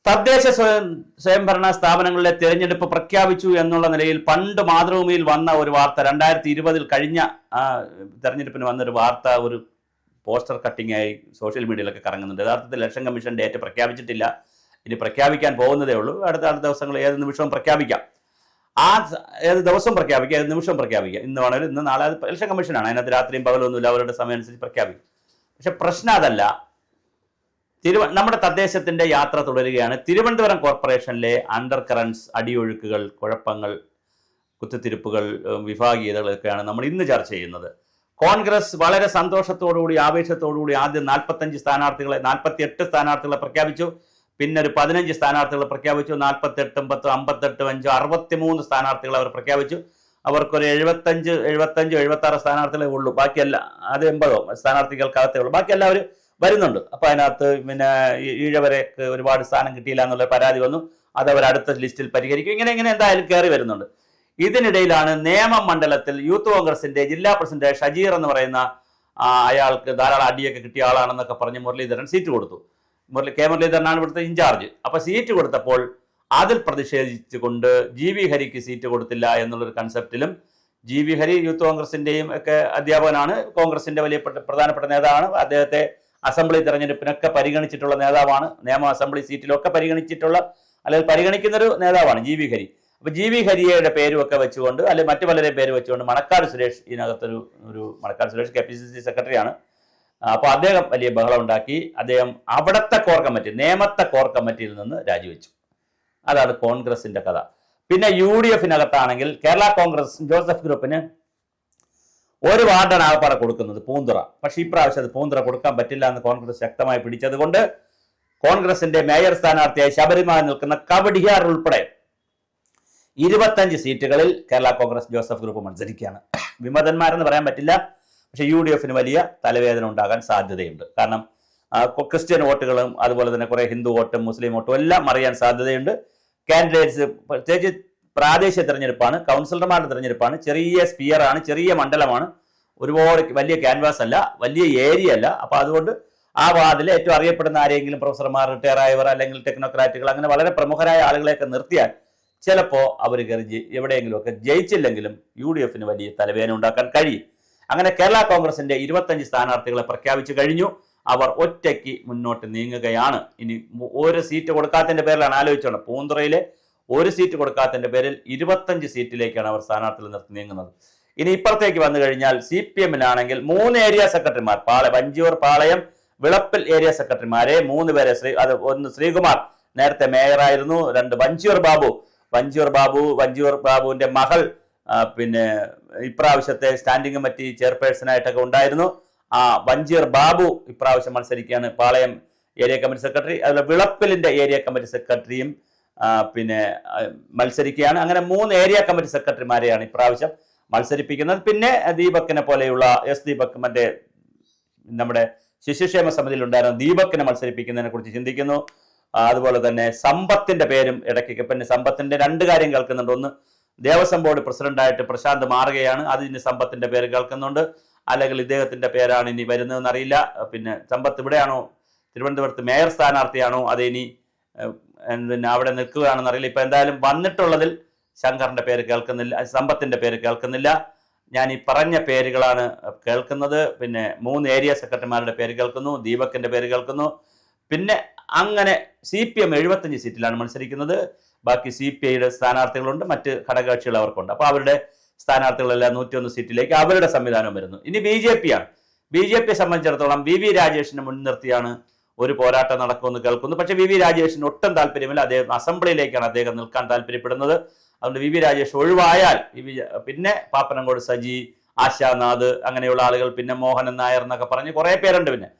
തദ്ദേശ സ്വയംഭരണ സ്ഥാപനങ്ങളിലെ തിരഞ്ഞെടുപ്പ് പ്രഖ്യാപിച്ചു എന്നുള്ള നിലയിൽ പണ്ട് മാതൃഭൂമിയിൽ വന്ന ഒരു വാർത്ത 2020 കഴിഞ്ഞ തെരഞ്ഞെടുപ്പിന് വന്നൊരു വാർത്ത ഒരു പോസ്റ്റർ കട്ടിംഗ് ആയി സോഷ്യൽ മീഡിയയിലൊക്കെ കറങ്ങുന്നുണ്ട്. യഥാർത്ഥത്തിൽ ഇലക്ഷൻ കമ്മീഷൻ ഡേറ്റ് പ്രഖ്യാപിച്ചിട്ടില്ല, ഇനി പ്രഖ്യാപിക്കാൻ പോകുന്നതേ ഉള്ളൂ. അടുത്ത ദിവസങ്ങൾ ഏത് നിമിഷവും പ്രഖ്യാപിക്കാം. ഏത് ദിവസം പ്രഖ്യാപിക്കുക, ഏത് നിമിഷം പ്രഖ്യാപിക്കുക. ഇന്ന് വേണമെങ്കിലും ഇന്ന് നാളെ ഇലക്ഷൻ കമ്മീഷനാണ്, അതിനകത്ത് രാത്രിയും പകലൊന്നുമില്ല, അവരുടെ സമയം അനുസരിച്ച് പ്രഖ്യാപിക്കും. പക്ഷെ പ്രശ്നം അതല്ല. നമ്മുടെ തദ്ദേശത്തിന്റെ യാത്ര തുടരുകയാണ്. തിരുവനന്തപുരം കോർപ്പറേഷനിലെ അണ്ടർ കറൻസ്, അടിയൊഴുക്കുകൾ, കുഴപ്പങ്ങൾ, കുത്തിത്തിരിപ്പുകൾ, വിഭാഗീയതകളൊക്കെയാണ് നമ്മൾ ഇന്ന് ചർച്ച ചെയ്യുന്നത്. കോൺഗ്രസ് വളരെ സന്തോഷത്തോടുകൂടി ആവേശത്തോടുകൂടി ആദ്യം 48 സ്ഥാനാർത്ഥികളെ പ്രഖ്യാപിച്ചു. പിന്നെ ഒരു 15 സ്ഥാനാർത്ഥികളെ പ്രഖ്യാപിച്ചു. 48, 10, 58, 5, 63 സ്ഥാനാർത്ഥികളെ അവർ പ്രഖ്യാപിച്ചു. അവർക്കൊരു 76 സ്ഥാനാർത്ഥികളെ ഉള്ളൂ. ബാക്കിയല്ല, അത് 80 സ്ഥാനാർത്ഥികൾക്കകത്തേ ഉള്ളൂ. ബാക്കി എല്ലാവരും വരുന്നുണ്ട്. അപ്പോൾ അതിനകത്ത് പിന്നെ ഈഴവരെക്ക് ഒരുപാട് സ്ഥാനം കിട്ടിയില്ല എന്നുള്ള പരാതി വന്നു. അത് അവർ അടുത്ത ലിസ്റ്റിൽ പരിഹരിക്കും. ഇങ്ങനെ എന്തായാലും കയറി വരുന്നുണ്ട്. ഇതിനിടയിലാണ് നേമം മണ്ഡലത്തിൽ യൂത്ത് കോൺഗ്രസിന്റെ ജില്ലാ പ്രസിഡന്റ് ഷജീർ എന്ന് പറയുന്ന അയാൾക്ക് ധാരാളം അടിയൊക്കെ കിട്ടിയ ആളാണെന്നൊക്കെ പറഞ്ഞ് മുരളീധരൻ സീറ്റ് കൊടുത്തു. കെ മുരളീധരനാണ് ഇവിടുത്തെ ഇൻചാർജ്. അപ്പോൾ സീറ്റ് കൊടുത്തപ്പോൾ അതിൽ പ്രതിഷേധിച്ചുകൊണ്ട് GV ഹരിക്ക് സീറ്റ് കൊടുത്തില്ല എന്നുള്ളൊരു കൺസെപ്റ്റിലും, GV ഹരി യൂത്ത് കോൺഗ്രസിന്റെയും ഒക്കെ അധ്യാപകനാണ്, കോൺഗ്രസിന്റെ വലിയ പ്രധാനപ്പെട്ട നേതാവാണ്. അദ്ദേഹത്തെ അസംബ്ലി തെരഞ്ഞെടുപ്പിനൊക്കെ പരിഗണിച്ചിട്ടുള്ള നേതാവാണ്. നിയമ അസംബ്ലി സീറ്റിലൊക്കെ പരിഗണിച്ചിട്ടുള്ള അല്ലെങ്കിൽ പരിഗണിക്കുന്നൊരു നേതാവാണ് GV ഹരി. അപ്പോൾ GV ഹരിയുടെ പേരുമൊക്കെ വെച്ചുകൊണ്ട് അല്ലെങ്കിൽ മറ്റു പലരെയും പേര് വെച്ചുകൊണ്ട് മണക്കാട് സുരേഷ്, ഇതിനകത്തൊരു മണക്കാട് സുരേഷ് KPCC സെക്രട്ടറിയാണ്. അപ്പോൾ അദ്ദേഹം വലിയ ബഹളം ഉണ്ടാക്കി. അദ്ദേഹം അവിടുത്തെ കോർ കമ്മിറ്റി, നേമത്തെ കോർ കമ്മിറ്റിയിൽ നിന്ന് രാജിവെച്ചു. അതാണ് കോൺഗ്രസിന്റെ കഥ. പിന്നെ UDF-നകത്താണെങ്കിൽ കേരള കോൺഗ്രസ് ജോസഫ് ഗ്രൂപ്പിന് ഒരു വാർഡാണ് ആകപ്പാടെ കൊടുക്കുന്നത്, പൂന്തുറ. പക്ഷേ ഇപ്രാവശ്യം അത് പൂന്തുറ കൊടുക്കാൻ പറ്റില്ല എന്ന് കോൺഗ്രസ് ശക്തമായി പിടിച്ചതുകൊണ്ട് കോൺഗ്രസിന്റെ മേയർ സ്ഥാനാർത്ഥിയായി ശബരിമല നിൽക്കുന്ന കവടിയാർ ഉൾപ്പെടെ 25 സീറ്റുകളിൽ കേരള കോൺഗ്രസ് ജോസഫ് ഗ്രൂപ്പ് മത്സരിക്കുകയാണ്. വിമതന്മാരെന്ന് പറയാൻ പറ്റില്ല, പക്ഷേ UDF-ന് വലിയ തലവേദന ഉണ്ടാകാൻ സാധ്യതയുണ്ട്. കാരണം ക്രിസ്ത്യൻ വോട്ടുകളും അതുപോലെ തന്നെ കുറെ ഹിന്ദു വോട്ടും മുസ്ലിം വോട്ടും എല്ലാം അറിയാൻ സാധ്യതയുണ്ട്. കാൻഡിഡേറ്റ്സ് പ്രത്യേകിച്ച് പ്രാദേശിക തെരഞ്ഞെടുപ്പാണ്, കൗൺസിലർമാരുടെ തെരഞ്ഞെടുപ്പാണ്, ചെറിയ സ്പിയറാണ്, ചെറിയ മണ്ഡലമാണ്, ഒരുപാട് വലിയ ക്യാൻവാസ് അല്ല, വലിയ ഏരിയ അല്ല. അപ്പോൾ അതുകൊണ്ട് ആ വാർഡിൽ ഏറ്റവും അറിയപ്പെടുന്ന ആരെങ്കിലും പ്രൊഫസർമാർ, റിട്ടയർ ആയവർ അല്ലെങ്കിൽ ടെക്നോക്രാറ്റുകൾ, അങ്ങനെ വളരെ പ്രമുഖരായ ആളുകളെയൊക്കെ നിർത്തിയാൽ ചിലപ്പോൾ അവർ കയറി എവിടെയെങ്കിലുമൊക്കെ ജയിച്ചില്ലെങ്കിലും UDF-ന് വലിയ തലവേദന ഉണ്ടാക്കാൻ കഴിയും. അങ്ങനെ കേരള കോൺഗ്രസിന്റെ 25 സ്ഥാനാർത്ഥികളെ പ്രഖ്യാപിച്ചു കഴിഞ്ഞു. അവർ ഒറ്റയ്ക്ക് മുന്നോട്ട് നീങ്ങുകയാണ്. ഇനി ഒരു സീറ്റ് കൊടുക്കാത്തതിന്റെ പേരിലാണ് ആലോചിച്ചോണം. പൂന്തുറയിലെ ഒരു സീറ്റ് കൊടുക്കാത്തതിന്റെ പേരിൽ 25 സീറ്റിലേക്കാണ് അവർ സ്ഥാനാർത്ഥികൾ നിർത്തി നീങ്ങുന്നത്. ഇനി ഇപ്പുറത്തേക്ക് വന്നു കഴിഞ്ഞാൽ CPM-നാണെങ്കിൽ 3 ഏരിയ സെക്രട്ടറിമാർ, വഞ്ചിയൂർ, പാളയം, വിളപ്പിൽ ഏരിയ സെക്രട്ടറിമാരെ 3 പേരെ, ഒന്ന് ശ്രീകുമാർ നേരത്തെ മേയറായിരുന്നു, 2 വഞ്ചിയൂർ ബാബുവിന്റെ മകൾ പിന്നെ ഇപ്രാവശ്യത്തെ സ്റ്റാൻഡിംഗ് കമ്മിറ്റി ചെയർപേഴ്സണായിട്ടൊക്കെ ഉണ്ടായിരുന്നു. വഞ്ചിയൂർ ബാബു ഇപ്രാവശ്യം മത്സരിക്കുകയാണ്, പാളയം ഏരിയ കമ്മിറ്റി സെക്രട്ടറി. അതുപോലെ വിളപ്പിലിന്റെ ഏരിയ കമ്മിറ്റി സെക്രട്ടറിയും പിന്നെ മത്സരിക്കുകയാണ്. അങ്ങനെ 3 ഏരിയ കമ്മിറ്റി സെക്രട്ടറിമാരെയാണ് ഇപ്രാവശ്യം മത്സരിപ്പിക്കുന്നത്. പിന്നെ ദീപക്കിനെ പോലെയുള്ള ദീപക്, നമ്മുടെ ശിശുക്ഷേമ സമിതിയിൽ ഉണ്ടായിരുന്ന ദീപക്കിനെ മത്സരിപ്പിക്കുന്നതിനെ കുറിച്ച് ചിന്തിക്കുന്നു. അതുപോലെ തന്നെ സമ്പത്തിന്റെ പേരും ഇടയ്ക്ക്, പിന്നെ സമ്പത്തിന്റെ 2 കാര്യം കേൾക്കുന്നുണ്ട്. ഒന്ന്, ദേവസ്വം ബോർഡ് പ്രസിഡന്റായിട്ട് പ്രശാന്ത് മാറുകയാണ്, അതിന് സമ്പത്തിന്റെ പേര് കേൾക്കുന്നുണ്ട്. അല്ലെങ്കിൽ ഇദ്ദേഹത്തിന്റെ പേരാണ് ഇനി വരുന്നതെന്ന് അറിയില്ല. പിന്നെ സമ്പത്ത് ഇവിടെയാണോ, തിരുവനന്തപുരത്ത് മേയർ സ്ഥാനാർത്ഥിയാണോ, അത് ഇനി പിന്നെ അവിടെ നിൽക്കുകയാണെന്ന് അറിയില്ല. ഇപ്പൊ എന്തായാലും വന്നിട്ടുള്ളതിൽ ശങ്കറിന്റെ പേര് കേൾക്കുന്നില്ല, സമ്പത്തിന്റെ പേര് കേൾക്കുന്നില്ല. ഞാൻ ഈ പറഞ്ഞ പേരുകളാണ് കേൾക്കുന്നത്. പിന്നെ 3 ഏരിയ സെക്രട്ടറിമാരുടെ പേര് കേൾക്കുന്നു, ദീപക്കിന്റെ പേര് കേൾക്കുന്നു. പിന്നെ അങ്ങനെ CPM 75 സീറ്റിലാണ് മത്സരിക്കുന്നത്. ബാക്കി CPI-യുടെ സ്ഥാനാർത്ഥികളുണ്ട്, മറ്റ് ഘടകകക്ഷികൾ അവർക്കുണ്ട്. അപ്പോൾ അവരുടെ സ്ഥാനാർത്ഥികളെല്ലാം 101 സീറ്റിലേക്ക് അവരുടെ സംവിധാനം വരുന്നു. ഇനി BJP-യാണ്. BJP-യെ സംബന്ധിച്ചിടത്തോളം VV രാജേഷിനെ മുൻനിർത്തിയാണ് ഒരു പോരാട്ടം നടക്കുമെന്ന് കേൾക്കുന്നു. പക്ഷേ VV രാജേഷിന് ഒട്ടും താല്പര്യമില്ല. അദ്ദേഹം അസംബ്ലിയിലേക്കാണ് അദ്ദേഹം നിൽക്കാൻ താല്പര്യപ്പെടുന്നത്. അതുകൊണ്ട് VV രാജേഷ് ഒഴിവായാൽ പിന്നെ പാപ്പനംകോട് സജി, ആശാനാഥ്, അങ്ങനെയുള്ള ആളുകൾ, പിന്നെ മോഹനൻ നായർ എന്നൊക്കെ പറഞ്ഞ് കുറേ പേരുണ്ട്.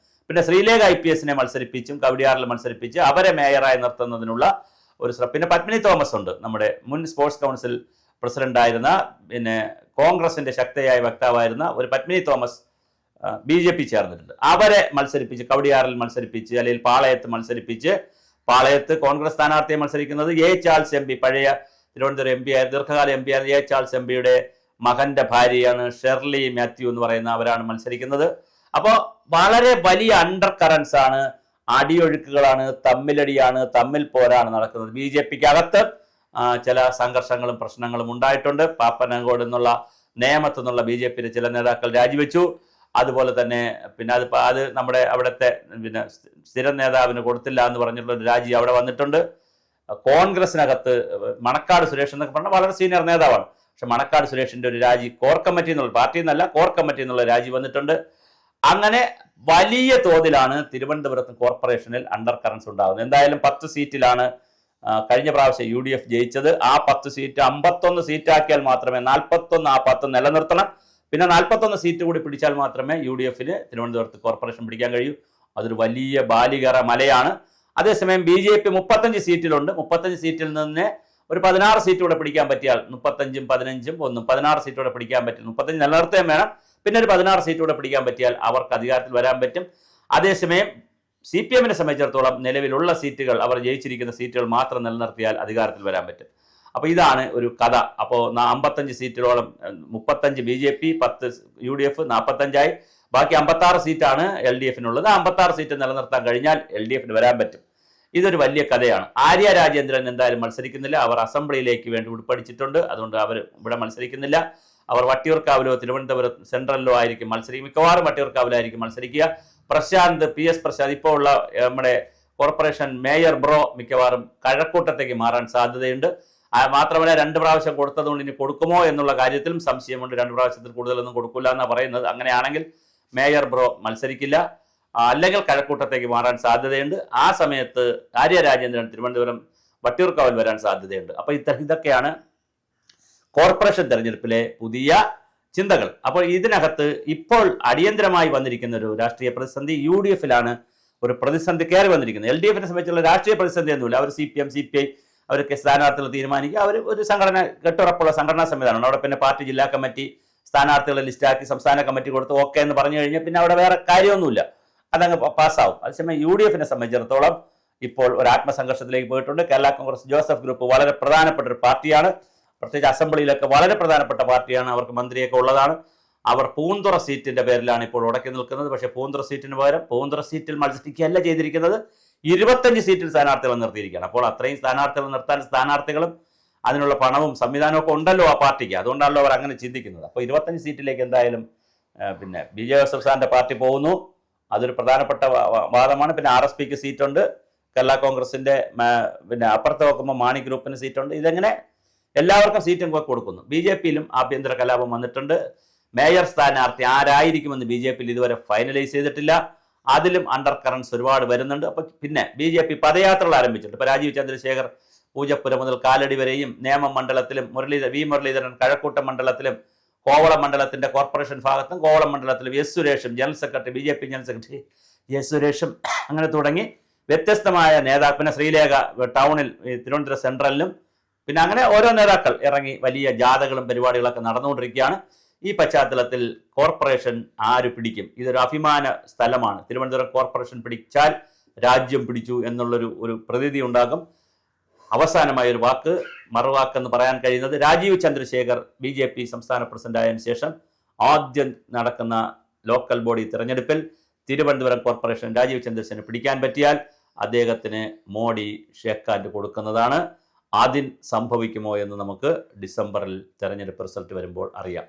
പിന്നെ ശ്രീലേഖ IPS-നെ മത്സരിപ്പിച്ചും കവടിയാറിൽ മത്സരിപ്പിച്ച് അവരെ മേയറായി നിർത്തുന്നതിനുള്ള ഒരു പിന്നെ പത്മിനി തോമസ് ഉണ്ട്, നമ്മുടെ മുൻ സ്പോർട്സ് കൗൺസിൽ പ്രസിഡന്റായിരുന്ന, പിന്നെ കോൺഗ്രസിന്റെ ശക്തയായ വക്താവായിരുന്ന ഒരു പത്മിനി തോമസ് BJP ചേർന്നിട്ടുണ്ട്. അവരെ മത്സരിപ്പിച്ച് കവടിയാറിൽ മത്സരിപ്പിച്ച്, അല്ലെങ്കിൽ പാളയത്ത് മത്സരിപ്പിച്ച്, പാളയത്ത് കോൺഗ്രസ് സ്ഥാനാർത്ഥിയെ മത്സരിക്കുന്നത് A. ചാൾസ് MP, പഴയ തിരുവനന്തപുരം MP ആയ, ദീർഘകാല MP ആയ A. ചാൾസ് MP-യുടെ മകന്റെ ഭാര്യയാണ് ഷെർലി മാത്യു എന്ന് പറയുന്ന അവരാണ് മത്സരിക്കുന്നത്. അപ്പോൾ വളരെ വലിയ അണ്ടർ കറൻസ് ആണ് അടിയൊഴുക്കുകളാണ്, തമ്മിലടിയാണ്, തമ്മിൽ പോരാണ് നടക്കുന്നത്. BJPക്ക് അകത്ത് ചില സംഘർഷങ്ങളും പ്രശ്നങ്ങളും ഉണ്ടായിട്ടുണ്ട്. പാപ്പനംകോട് എന്നുള്ള നേമത്തു നിന്നുള്ള BJPയിലെ ചില നേതാക്കൾ രാജിവെച്ചു. അതുപോലെ തന്നെ പിന്നെ അത് നമ്മുടെ അവിടുത്തെ പിന്നെ സ്ഥിരം നേതാവിന് കൊടുത്തില്ല എന്ന് പറഞ്ഞിട്ടുള്ള ഒരു രാജി അവിടെ വന്നിട്ടുണ്ട്. കോൺഗ്രസിനകത്ത് മണക്കാട് സുരേഷ് എന്നൊക്കെ പറഞ്ഞാൽ വളരെ സീനിയർ നേതാവാണ്. പക്ഷെ മണക്കാട് സുരേഷിന്റെ ഒരു രാജി കോർ കമ്മിറ്റി എന്നുള്ള പാർട്ടി എന്നല്ല, കോർ കമ്മിറ്റി എന്നുള്ള രാജി വന്നിട്ടുണ്ട്. അങ്ങനെ വലിയ തോതിലാണ് തിരുവനന്തപുരത്ത് കോർപ്പറേഷനിൽ അണ്ടർ കറൻസ് ഉണ്ടാകുന്നത്. എന്തായാലും 10 സീറ്റിലാണ് കഴിഞ്ഞ പ്രാവശ്യം UDF ജയിച്ചത്. ആ 10 സീറ്റ് 51 സീറ്റാക്കിയാൽ മാത്രമേ 41 ആ 10 നിലനിർത്തണം. പിന്നെ 41 സീറ്റ് കൂടി പിടിച്ചാൽ മാത്രമേ UDFന് തിരുവനന്തപുരത്ത് കോർപ്പറേഷൻ പിടിക്കാൻ കഴിയൂ. അതൊരു വലിയ ബാലികറ മലയാണ്. അതേസമയം BJP 35 സീറ്റിലുണ്ട്. 35 സീറ്റിൽ നിന്ന് ഒരു 16 സീറ്റ് കൂടെ പിടിക്കാൻ പറ്റിയാൽ 35ഉം 15ഉം 16 സീറ്റ് കൂടെ പിടിക്കാൻ പറ്റും. 35 നിലനിർത്തുകയും വേണം. പിന്നെ ഒരു 16 സീറ്റ് കൂടെ പിടിക്കാൻ പറ്റിയാൽ അവർക്ക് അധികാരത്തിൽ വരാൻ പറ്റും. അതേസമയം CPMനെ സംബന്ധിച്ചിടത്തോളം നിലവിലുള്ള സീറ്റുകൾ, അവർ ജയിച്ചിരിക്കുന്ന സീറ്റുകൾ മാത്രം നിലനിർത്തിയാൽ അധികാരത്തിൽ വരാൻ പറ്റും. അപ്പോൾ ഇതാണ് ഒരു കഥ. അപ്പോൾ 55 സീറ്റുകളോളം 35 BJP, 10 UDF, 45ആയി. ബാക്കി 56 സീറ്റാണ് LDFനുള്ളത്. 56 സീറ്റ് നിലനിർത്താൻ കഴിഞ്ഞാൽ LDFന് വരാൻ പറ്റും. ഇതൊരു വലിയ കഥയാണ്. ആര്യ രാജേന്ദ്രൻ എന്തായാലും മത്സരിക്കുന്നില്ല. അവർ അസംബ്ലിയിലേക്ക് വേണ്ടി ഉൾപ്പെടുത്തിയിട്ടുണ്ട്. അതുകൊണ്ട് അവർ ഇവിടെ മത്സരിക്കുന്നില്ല. അവർ വട്ടിയൂർക്കാവിലോ തിരുവനന്തപുരം സെൻട്രലിലോ ആയിരിക്കും മത്സരിക്കും. മിക്കവാറും വട്ടിയൂർക്കാവിലായിരിക്കും മത്സരിക്കുക. പ്രശാന്ത് PS പ്രശാന്ത് ഇപ്പോൾ ഉള്ള നമ്മുടെ കോർപ്പറേഷൻ മേയർ ബ്രോ മിക്കവാറും കഴക്കൂട്ടത്തേക്ക് മാറാൻ സാധ്യതയുണ്ട്. മാത്രമല്ല 2 പ്രാവശ്യം കൊടുത്തതുകൊണ്ട് ഇനി കൊടുക്കുമോ എന്നുള്ള കാര്യത്തിലും സംശയമുണ്ട്. 2 പ്രാവശ്യത്തിൽ കൂടുതലൊന്നും കൊടുക്കില്ല എന്നാണ് പറയുന്നത്. അങ്ങനെയാണെങ്കിൽ മേയർ ബ്രോ മത്സരിക്കില്ല, അല്ലെങ്കിൽ കഴക്കൂട്ടത്തേക്ക് മാറാൻ സാധ്യതയുണ്ട്. ആ സമയത്ത് ആര്യ രാജേന്ദ്രൻ തിരുവനന്തപുരം വട്ടിയൂർക്കാവിൽ വരാൻ സാധ്യതയുണ്ട്. അപ്പോൾ ഇതൊക്കെയാണ് കോർപ്പറേഷൻ തെരഞ്ഞെടുപ്പിലെ പുതിയ ചിന്തകൾ. അപ്പോൾ ഇതിനകത്ത് ഇപ്പോൾ അടിയന്തരമായി വന്നിരിക്കുന്ന ഒരു രാഷ്ട്രീയ പ്രതിസന്ധി UDFലാണ് ഒരു പ്രതിസന്ധി കയറി വന്നിരിക്കുന്നത്. LDFനെ സംബന്ധിച്ചുള്ള രാഷ്ട്രീയ പ്രതിസന്ധി ഒന്നുമില്ല. അവർ CPM, CPI അവർക്ക് സ്ഥാനാർത്ഥികൾ തീരുമാനിക്കുക. അവർ ഒരു സംഘടന, കെട്ടുറപ്പുള്ള സംഘടനാ സംവിധാനമാണ്. അവിടെ പിന്നെ പാർട്ടി ജില്ലാ കമ്മിറ്റി സ്ഥാനാർത്ഥികളെ ലിസ്റ്റാക്കി സംസ്ഥാന കമ്മിറ്റി കൊടുത്ത് ഓക്കെ എന്ന് പറഞ്ഞു കഴിഞ്ഞാൽ പിന്നെ അവിടെ വേറെ കാര്യമൊന്നുമില്ല, അതങ്ങ് പാസ്സാവും. അതേസമയം UDFനെ സംബന്ധിച്ചിടത്തോളം ഇപ്പോൾ ഒരു ആത്മസംഘർഷത്തിലേക്ക് പോയിട്ടുണ്ട്. കേരള കോൺഗ്രസ് ജോസഫ് ഗ്രൂപ്പ് വളരെ പ്രധാനപ്പെട്ട ഒരു പാർട്ടിയാണ്. പ്രത്യേകിച്ച് അസംബ്ലിയിലൊക്കെ വളരെ പ്രധാനപ്പെട്ട പാർട്ടിയാണ്. അവർക്ക് മന്ത്രിയൊക്കെ ഉള്ളതാണ്. അവർ പൂന്തുറ സീറ്റിന്റെ പേരിലാണ് ഇപ്പോൾ ഉടക്കി നിൽക്കുന്നത്. പക്ഷേ പൂന്തുറ സീറ്റിന് പകരം പൂന്തുറ സീറ്റിൽ മത്സരിക്കുകയല്ല ചെയ്തിരിക്കുന്നത്, 25 സീറ്റിൽ സ്ഥാനാർത്ഥികൾ നിർത്തിയിരിക്കുകയാണ്. അപ്പോൾ അത്രയും സ്ഥാനാർത്ഥികൾ നിർത്താൻ സ്ഥാനാർത്ഥികളും അതിനുള്ള പണവും സംവിധാനവും ഒക്കെ ഉണ്ടല്ലോ ആ പാർട്ടിക്ക്. അതുകൊണ്ടാണല്ലോ അവർ അങ്ങനെ ചിന്തിക്കുന്നത്. അപ്പോൾ 25 സീറ്റിലേക്ക് എന്തായാലും പിന്നെ BJ ജോസഫ് സാറിന്റെ പാർട്ടി പോകുന്നു. അതൊരു പ്രധാനപ്പെട്ട വാദമാണ്. പിന്നെ RSPക്ക് സീറ്റുണ്ട്. കേരള കോൺഗ്രസിന്റെ പിന്നെ അപ്പുറത്ത് നോക്കുമ്പോൾ മാണി ഗ്രൂപ്പിന് സീറ്റുണ്ട്. ഇതെങ്ങനെ എല്ലാവർക്കും സീറ്റും കൊടുക്കുന്നു. BJPയിലും ആഭ്യന്തര കലാപം വന്നിട്ടുണ്ട്. മേയർ സ്ഥാനാർത്ഥി ആരായിരിക്കുമെന്ന് BJPയിൽ ഇതുവരെ ഫൈനലൈസ് ചെയ്തിട്ടില്ല. അതിലും അണ്ടർ കറൻസ് ഒരുപാട് വരുന്നുണ്ട്. അപ്പോൾ പിന്നെ BJP പദയാത്രകൾ ആരംഭിച്ചിട്ടുണ്ട്. ഇപ്പോൾ രാജീവ് ചന്ദ്രശേഖർ പൂജപ്പുര മുതൽ കാലടി വരെയും നേമം മണ്ഡലത്തിലും V മുരളീധരൻ കഴക്കൂട്ടം മണ്ഡലത്തിലും കോവളം മണ്ഡലത്തിന്റെ കോർപ്പറേഷൻ ഭാഗത്തും കോവളം മണ്ഡലത്തിലും S സുരേഷും general secretary BJP general secretary S സുരേഷും അങ്ങനെ തുടങ്ങി വ്യത്യസ്തമായ നേതാക്കൾ, പിന്നെ ശ്രീലേഖ ടൗണിൽ തിരുവനന്തപുരം സെൻട്രലിലും പിന്നെ അങ്ങനെ ഓരോ നേതാക്കൾ ഇറങ്ങി വലിയ ജാഥകളും പരിപാടികളൊക്കെ നടന്നുകൊണ്ടിരിക്കുകയാണ്. ഈ പശ്ചാത്തലത്തിൽ കോർപ്പറേഷൻ ആര് പിടിക്കും? ഇതൊരു അഭിമാന സ്ഥലമാണ്. തിരുവനന്തപുരം കോർപ്പറേഷൻ പിടിച്ചാൽ രാജ്യം പിടിച്ചു എന്നുള്ളൊരു പ്രതീതി ഉണ്ടാകും. അവസാനമായ ഒരു മറുവാക്കെന്ന് പറയാൻ കഴിയുന്നത് രാജീവ് ചന്ദ്രശേഖർ BJP സംസ്ഥാന പ്രസിഡന്റ് ആയതിനു ശേഷം ആദ്യം നടക്കുന്ന ലോക്കൽ ബോഡി തിരഞ്ഞെടുപ്പിൽ തിരുവനന്തപുരം കോർപ്പറേഷൻ രാജീവ് ചന്ദ്രശേഖരന് പിടിക്കാൻ പറ്റിയാൽ അദ്ദേഹത്തിന് മോഡി ഷേക്ക് ഹാൻഡ് കൊടുക്കുന്നതാണ്. അതിന് സംഭവിക്കുമോ എന്ന് നമുക്ക് ഡിസംബറിൽ തെരഞ്ഞെടുപ്പ് റിസൾട്ട് വരുമ്പോൾ അറിയാം.